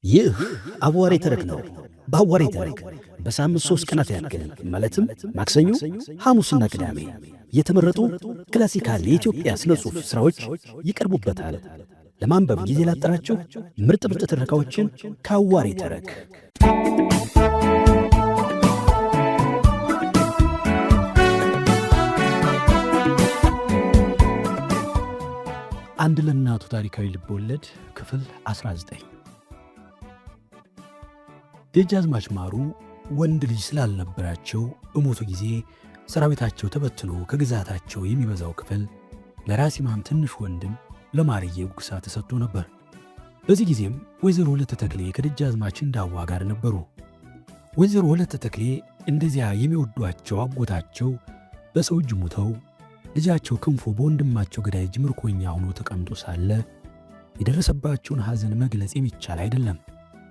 ይህ አዋሬ ተረክ ነው። በአዋሬ ተረክ በሳምንት 3 ቀናት ያክል ማለትም ማክሰኞ፣ ሐሙስና ቅዳሜ የተመረጡ ክላሲካል የኢትዮጵያ ስነ ጽሑፍ ሥራዎች ይቀርቡበታል። ለማንበብ ጊዜ ላጠራችሁ ምርጥ ትረካዎችን ከአዋሬ ተረክ። አንድ ለእናቱ ታሪካዊ ልብወለድ ክፍል 19። ደጃዝማች ማሩ ወንድ ልጅ ስላልነበራቸው በሞቱ ጊዜ ሰራዊታቸው ተበትኖ ከግዛታቸው የሚበዛው ክፍል ለራስ ኢማም ትንሽ ወንድም ለማርዬ ጉግሳ ተሰጥቶ ነበር። በዚህ ጊዜም ወይዘሮ ወለተ ተክሌ ከደጃዝማች እንዳዋ ጋር ነበሩ። ወይዘሮ ወለተ ተክሌ እንደዚያ የሚወዷቸው አጎታቸው በሰው እጅ ሙተው ልጃቸው ክንፉ በወንድማቸው ገዳይ እጅ ምርኮኛ ሆኖ ተቀምጦ ሳለ የደረሰባቸውን ሐዘን መግለጽ የሚቻል አይደለም።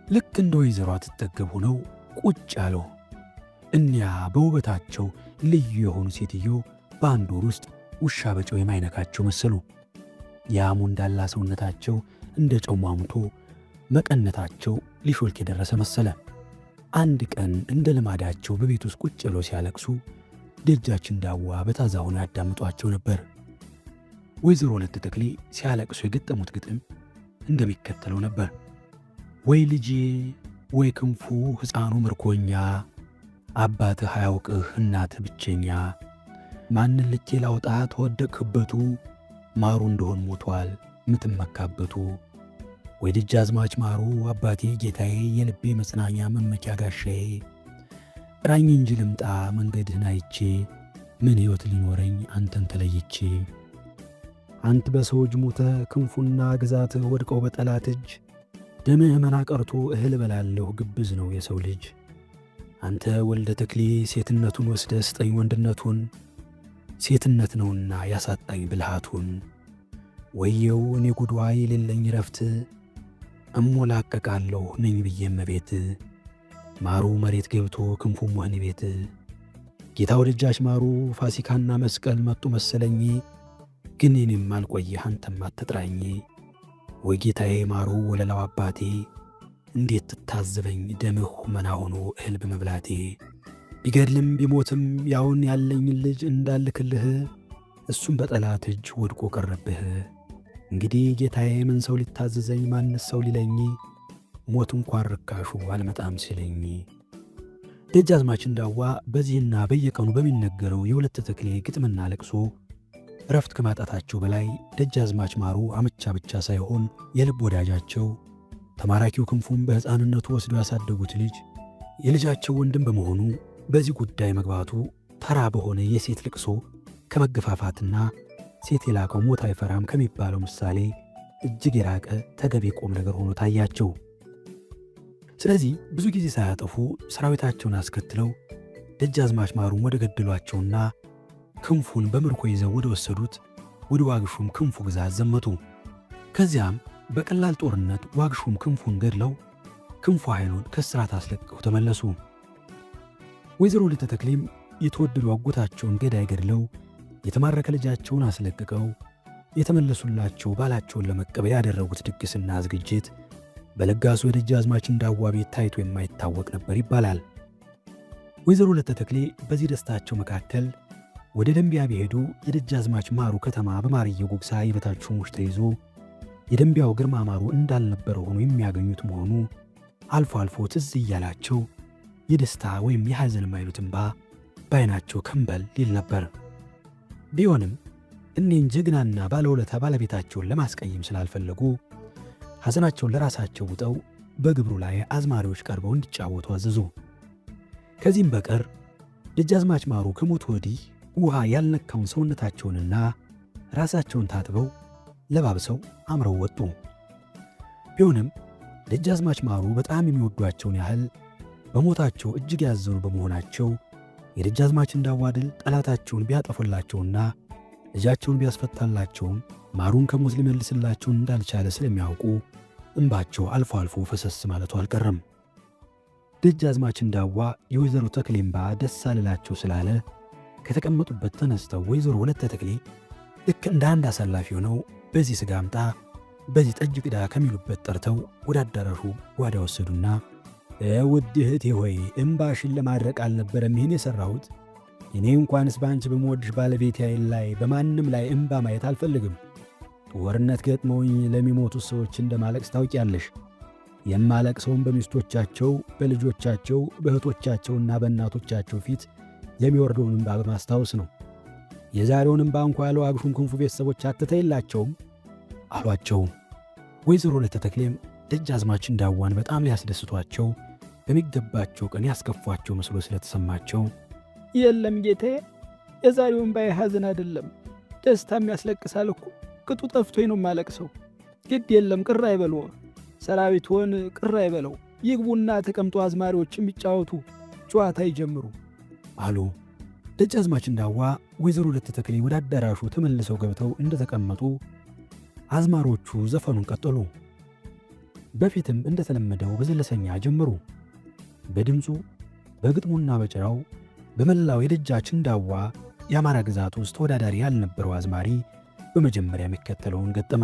ልክ እንደ ወይዘሮ አትጠገብ ሆነው ቁጭ አለው። እኒያ በውበታቸው ልዩ የሆኑ ሴትዮ በአንድ ወር ውስጥ ውሻ በጨው የማይነካቸው መሰሉ። ያሙ እንዳላ ሰውነታቸው እንደ ጨው ሟሙቶ መቀነታቸው ሊሾልክ የደረሰ መሰለ። አንድ ቀን እንደ ልማዳቸው በቤት ውስጥ ቁጭ ብለው ሲያለቅሱ ደጃች እንዳዋ በታዛ ሆነው ያዳምጧቸው ነበር። ወይዘሮ ወለተ ተክሌ ሲያለቅሱ የገጠሙት ግጥም እንደሚከተለው ነበር። ወይ ልጄ ወይ ክንፉ ሕፃኑ ምርኮኛ፣ አባትህ አያውቅህ እናትህ ብቸኛ፣ ማንን ልኬ ላውጣ ተወደቅህበቱ፣ ማሩ እንደሆን ሞቷል ምትመካበቱ። ወይ ደጃዝማች ማሩ አባቴ ጌታዬ፣ የልቤ መጽናኛ መመኪያ ጋሻዬ፣ ራኝ እንጂ ልምጣ መንገድህን አይቼ፣ ምን ሕይወት ሊኖረኝ አንተን ተለይቼ። አንተ በሰው እጅ ሙተ ክንፉና ግዛትህ ወድቀው በጠላት እጅ፣ ደምህ መና ቀርቶ እህል በላለሁ ግብዝ ነው የሰው ልጅ። አንተ ወልደ ተክሌ ሴትነቱን ወስደ ስጠኝ ወንድነቱን፣ ሴትነት ነውና ያሳጣኝ ብልሃቱን። ወየው እኔ ጉዷ የሌለኝ ረፍት፣ እሞላቀቃለሁ ነኝ ብዬ እመቤት። ማሩ መሬት ገብቶ ክንፉም ወህኒ ቤት፣ ጌታው ደጃች ማሩ ፋሲካና መስቀል መጡ መሰለኝ፣ ግን እኔም አልቆየህ አንተም አትጥራኝ። ወይ ጌታዬ ማሩ ወለላው አባቴ፣ እንዴት ትታዘበኝ ደምህ መና ሆኖ እህል በመብላቴ። ቢገድልም ቢሞትም ያውን ያለኝን ልጅ እንዳልክልህ፣ እሱም በጠላት እጅ ወድቆ ቀረብህ። እንግዲህ ጌታዬ ምን ሰው ሊታዘዘኝ ማንስ ሰው ሊለኝ፣ ሞት እንኳን ርካሹ አልመጣም ሲለኝ። ደጃዝማች እንዳዋ በዚህና በየቀኑ በሚነገረው የወለተ ተክሌ ግጥምና ለቅሶ ረፍት ከማጣታቸው በላይ ደጃዝማች ማሩ አመቻ ብቻ ሳይሆን የልብ ወዳጃቸው፣ ተማራኪው ክንፉም በሕፃንነቱ ወስደው ያሳደጉት ልጅ የልጃቸው ወንድም በመሆኑ በዚህ ጉዳይ መግባቱ ተራ በሆነ የሴት ልቅሶ ከመገፋፋትና ሴት የላቀው ሞት አይፈራም ከሚባለው ምሳሌ እጅግ የራቀ ተገቢ ቁም ነገር ሆኖ ታያቸው። ስለዚህ ብዙ ጊዜ ሳያጠፉ ሰራዊታቸውን አስከትለው ደጃዝማች ማሩን ወደ ገደሏቸውና ክንፉን በምርኮ ይዘው ወደ ወሰዱት ወደ ዋግሹም ክንፉ ግዛት ዘመቱ። ከዚያም በቀላል ጦርነት ዋግሹም ክንፉን ገድለው ክንፉ ኃይሉን ከስራት አስለቅቀው ተመለሱ። ወይዘሮ ወለተ ተክሌም የተወደዱ አጎታቸውን ገዳይ ገድለው የተማረከ ልጃቸውን አስለቅቀው የተመለሱላቸው ባላቸውን ለመቀበል ያደረጉት ድግስና ዝግጅት በለጋሱ የደጃዝማች እንዳዋ ቤት ታይቶ የማይታወቅ ነበር ይባላል። ወይዘሮ ወለተ ተክሌ በዚህ ደስታቸው መካከል ወደ ደንቢያ ቢሄዱ የደጃዝማች ማሩ ከተማ በማርዬ ጉግሳ የበታች ሹሞች ተይዞ የደንቢያው ግርማ ማሩ እንዳልነበረ ሆኖ የሚያገኙት መሆኑ አልፎ አልፎ ትዝ እያላቸው የደስታ ወይም የሐዘን ማይሉት እንባ በዓይናቸው ከንበል ሊል ነበር። ቢሆንም እኔን ጀግናና ባለውለታ ባለቤታቸውን ለማስቀየም ስላልፈለጉ ሐዘናቸውን ለራሳቸው ውጠው በግብሩ ላይ አዝማሪዎች ቀርበው እንዲጫወቱ አዘዙ። ከዚህም በቀር ደጃዝማች ማሩ ከሞቱ ወዲህ ውሃ ያልነካውን ሰውነታቸውንና ራሳቸውን ታጥበው ለባብሰው አምረው ወጡ። ቢሆንም ደጃዝማች ማሩ በጣም የሚወዷቸውን ያህል በሞታቸው እጅግ ያዘኑ በመሆናቸው የደጃዝማች እንዳዋ ድል ጠላታቸውን ቢያጠፉላቸውና ልጃቸውን ቢያስፈታላቸውም ማሩን ከሞት ሊመልስላቸው እንዳልቻለ ስለሚያውቁ እንባቸው አልፎ አልፎ ፈሰስ ማለቱ አልቀረም። ደጃዝማች እንዳዋ የወይዘሮ ተክሌ እንባ ደስ አልላቸው ስላለ ከተቀመጡበት ተነስተው ወይዘሮ ወለተ ተክሌ ልክ እንደ አንድ አሳላፊ ሆነው በዚህ ስጋ አምጣ በዚህ ጠጅ ቅዳ ከሚሉበት ጠርተው ወደ አዳራሹ ጓዳ ወሰዱና ውድ እህቴ ሆይ እምባሽን ለማድረቅ አልነበረም ይህን የሠራሁት? እኔ እንኳንስ በአንቺ በምወድሽ ባለቤቴ ላይ በማንም ላይ እምባ ማየት አልፈልግም። ጦርነት ገጥመውኝ ለሚሞቱት ሰዎች እንደማለቅስ ታውቂያለሽ። የማለቅሰውም በሚስቶቻቸው፣ በልጆቻቸው፣ በእህቶቻቸውና በእናቶቻቸው ፊት የሚወርደውን እምባ በማስታወስ ነው። የዛሬውን እምባ እንኳ ለዋግሹም ክንፉ ቤተሰቦች አትተይላቸውም አሏቸው። ወይዘሮ ወለተ ተክሌም ደጃዝማች እንዳዋን በጣም ሊያስደስቷቸው በሚገባቸው ቀን ያስከፏቸው መስሎ ስለተሰማቸው የለም ጌታዬ፣ የዛሬው እምባዬ ሐዘን አይደለም፣ ደስታም ያስለቅሳል እኮ። ቅጡ ጠፍቶኝ ነው የማለቅሰው። ግድ የለም ቅር አይበለው፣ ሰራዊትዎን ቅር አይበለው። ይግቡና ተቀምጦ አዝማሪዎች የሚጫወቱ ጨዋታ ይጀምሩ አሉ። ደጃዝማች እንዳዋ ወይዘሮ ወለተ ተክሌ ወደ አዳራሹ ተመልሰው ገብተው እንደተቀመጡ አዝማሪዎቹ ዘፈኑን ቀጠሉ። በፊትም እንደተለመደው በዘለሰኛ ጀመሩ። በድምፁ በግጥሙና በጭራው በመላው የደጃች እንዳዋ የአማራ ግዛት ውስጥ ተወዳዳሪ ያልነበረው አዝማሪ በመጀመሪያ የሚከተለውን ገጠመ።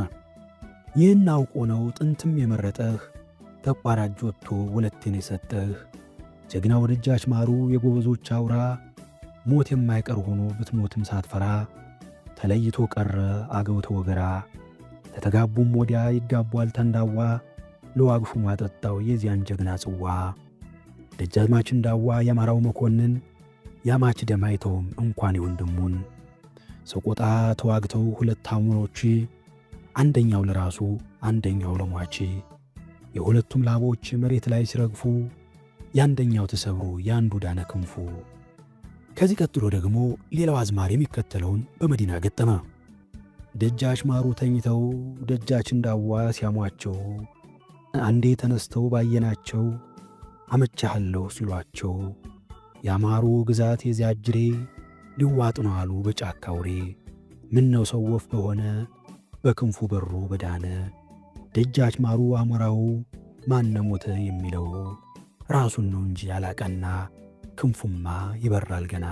ይህን አውቆ ነው ጥንትም የመረጠህ፣ ተቋራጅ ወጥቶ ወለቴን የሰጠህ፣ ጀግናው ደጃች ማሩ የጎበዞች አውራ፣ ሞት የማይቀር ሆኖ ብትሞትም ሳትፈራ፣ ተለይቶ ቀረ አገው ተወገራ፣ ተተጋቡም ወዲያ ይጋቧል ተንዳዋ፣ ለዋግሹም አጠጣው የዚያን ጀግና ጽዋ። ደጃዝማች እንዳዋ የአማራው መኮንን ያማች ደም አይተውም እንኳን የወንድሙን። ሰቆጣ ተዋግተው ሁለት አሞሮች፣ አንደኛው ለራሱ አንደኛው ለሟች። የሁለቱም ላቦች መሬት ላይ ሲረግፉ፣ የአንደኛው ተሰብሮ የአንዱ ዳነ ክንፉ። ከዚህ ቀጥሎ ደግሞ ሌላው አዝማሪ የሚከተለውን በመዲና ገጠመ። ደጃች ማሩ ተኝተው ደጃች እንዳዋ ሲያሟቸው፣ አንዴ ተነስተው ባየናቸው አመቻለሁ ሲሏቸው፣ ያማሩ ግዛት የዚያ አጅሬ ሊዋጥ ነው አሉ በጫካ አውሬ። ምን ነው ሰው ወፍ በሆነ በክንፉ በሮ በዳነ፣ ደጃች ማሩ አሞራው ማነ ሞተ የሚለው፣ ራሱን ነው እንጂ ያላቀና ክንፉማ ይበራል ገና።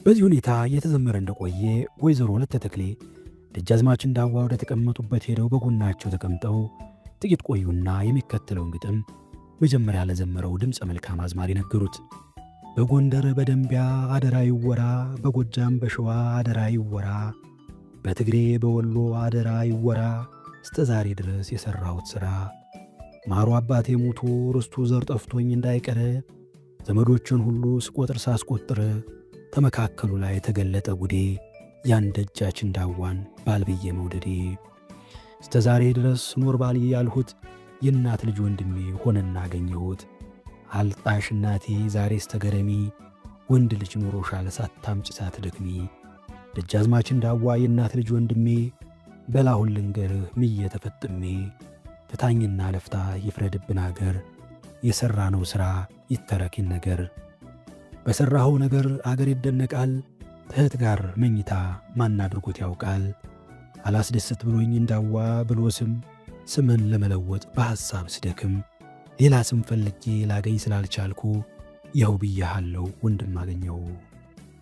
በዚህ ሁኔታ እየተዘመረ እንደቆየ ወይዘሮ ወለተ ተክሌ ደጃዝማች እንዳዋ ወደ ተቀመጡበት ሄደው በጎናቸው ተቀምጠው ጥቂት ቆዩና የሚከተለውን ግጥም መጀመሪያ ለዘመረው ድምፀ መልካም አዝማሪ ነገሩት። በጎንደር በደንቢያ አደራ ይወራ፣ በጎጃም በሸዋ አደራ ይወራ፣ በትግሬ በወሎ አደራ ይወራ፣ እስተ ዛሬ ድረስ የሠራሁት ሥራ፣ ማሩ አባቴ ሞቶ ርስቱ ዘር ጠፍቶኝ እንዳይቀር፣ ዘመዶችን ሁሉ ስቆጥር ሳስቆጥር፣ ተመካከሉ ላይ ተገለጠ ጉዴ፣ ያን ደጃች እንዳዋን ባልብዬ መውደዴ። እስተ ዛሬ ድረስ ኖር ባል ያልሁት የእናት ልጅ ወንድሜ ሆነና አገኘሁት። አልጣሽ እናቴ ዛሬ ስተገረሚ፣ ወንድ ልጅ ኖሮሻል ሳታምጭ ሳትደክሚ። ደጃዝማች እንዳዋ የእናት ልጅ ወንድሜ፣ በላሁን ልንገርህ ምዬ ተፈጥሜ። ፍታኝና ለፍታ ይፍረድብን አገር፣ የሠራነው ሥራ ይተረኪን ነገር። በሠራኸው ነገር አገር ይደነቃል፣ እህት ጋር መኝታ ማን አድርጎት ያውቃል። አላስደስት ብሎኝ እንዳዋ ብሎ ስምን ለመለወጥ በሐሳብ ስደክም፣ ሌላ ስም ፈልጌ ላገኝ ስላልቻልኩ ይኸው ብያሃለው ወንድም አገኘው።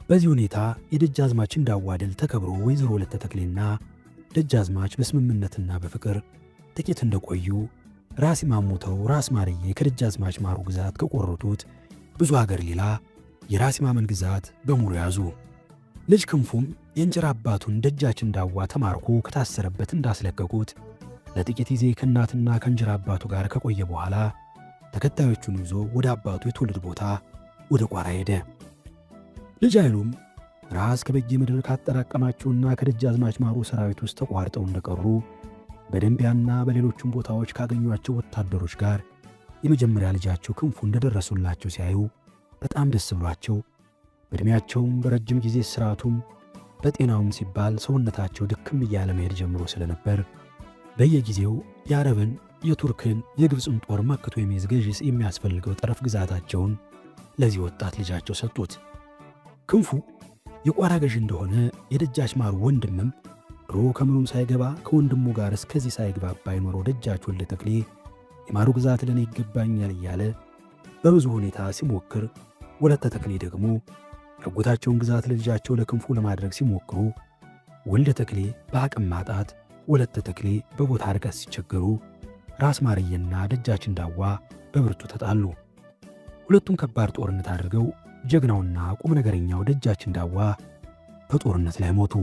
በዚህ ሁኔታ የደጃዝማች እንዳዋ ድል ተከብሮ ወይዘሮ ወለተ ተክሌና ደጃዝማች በስምምነትና በፍቅር ጥቂት እንደቆዩ ራስ ማሙተው ራስ ማርዬ ከደጃዝማች ማሩ ግዛት ከቆረጡት ብዙ አገር ሌላ የራስ ማመን ግዛት በሙሉ ያዙ። ልጅ ክንፉም የእንጀራ አባቱን ደጃች እንዳዋ ተማርኮ ከታሰረበት እንዳስለቀቁት ለጥቂት ጊዜ ከእናትና ከእንጀራ አባቱ ጋር ከቆየ በኋላ ተከታዮቹን ይዞ ወደ አባቱ የትውልድ ቦታ ወደ ቋራ ሄደ። ልጅ ኃይሉም ራስ ከበጌ ምድር ካጠራቀማቸውና ከደጃዝማች ማሩ ሰራዊት ውስጥ ተቋርጠው እንደቀሩ በደንቢያና በሌሎችም ቦታዎች ካገኟቸው ወታደሮች ጋር የመጀመሪያ ልጃቸው ክንፉ እንደደረሱላቸው ሲያዩ በጣም ደስ ብሏቸው በዕድሜያቸውም በረጅም ጊዜ ስርዓቱም በጤናውም ሲባል ሰውነታቸው ድክም እያለ መሄድ ጀምሮ ስለነበር በየጊዜው የአረብን፣ የቱርክን፣ የግብፅን ጦር መክቶ የሚይዝ ገዢ የሚያስፈልገው ጠረፍ ግዛታቸውን ለዚህ ወጣት ልጃቸው ሰጡት። ክንፉ የቋራ ገዢ እንደሆነ የደጃች ማሩ ወንድምም ድሮ ከምኑም ሳይገባ ከወንድሙ ጋር እስከዚህ ሳይግባባ የኖረው ደጃች ወልደ ተክሌ የማሩ ግዛት ለኔ ይገባኛል እያለ በብዙ ሁኔታ ሲሞክር፣ ወለተ ተክሌ ደግሞ ያጎታቸውን ግዛት ለልጃቸው ለክንፉ ለማድረግ ሲሞክሩ ወልደ ተክሌ በአቅም ማጣት ወለተ ተክሌ በቦታ ርቀት ሲቸገሩ ራስ ማርየና ደጃችን ዳዋ በብርቱ ተጣሉ። ሁለቱም ከባድ ጦርነት አድርገው ጀግናውና ቁም ነገረኛው ደጃችን ዳዋ በጦርነት ላይ ሞቱ።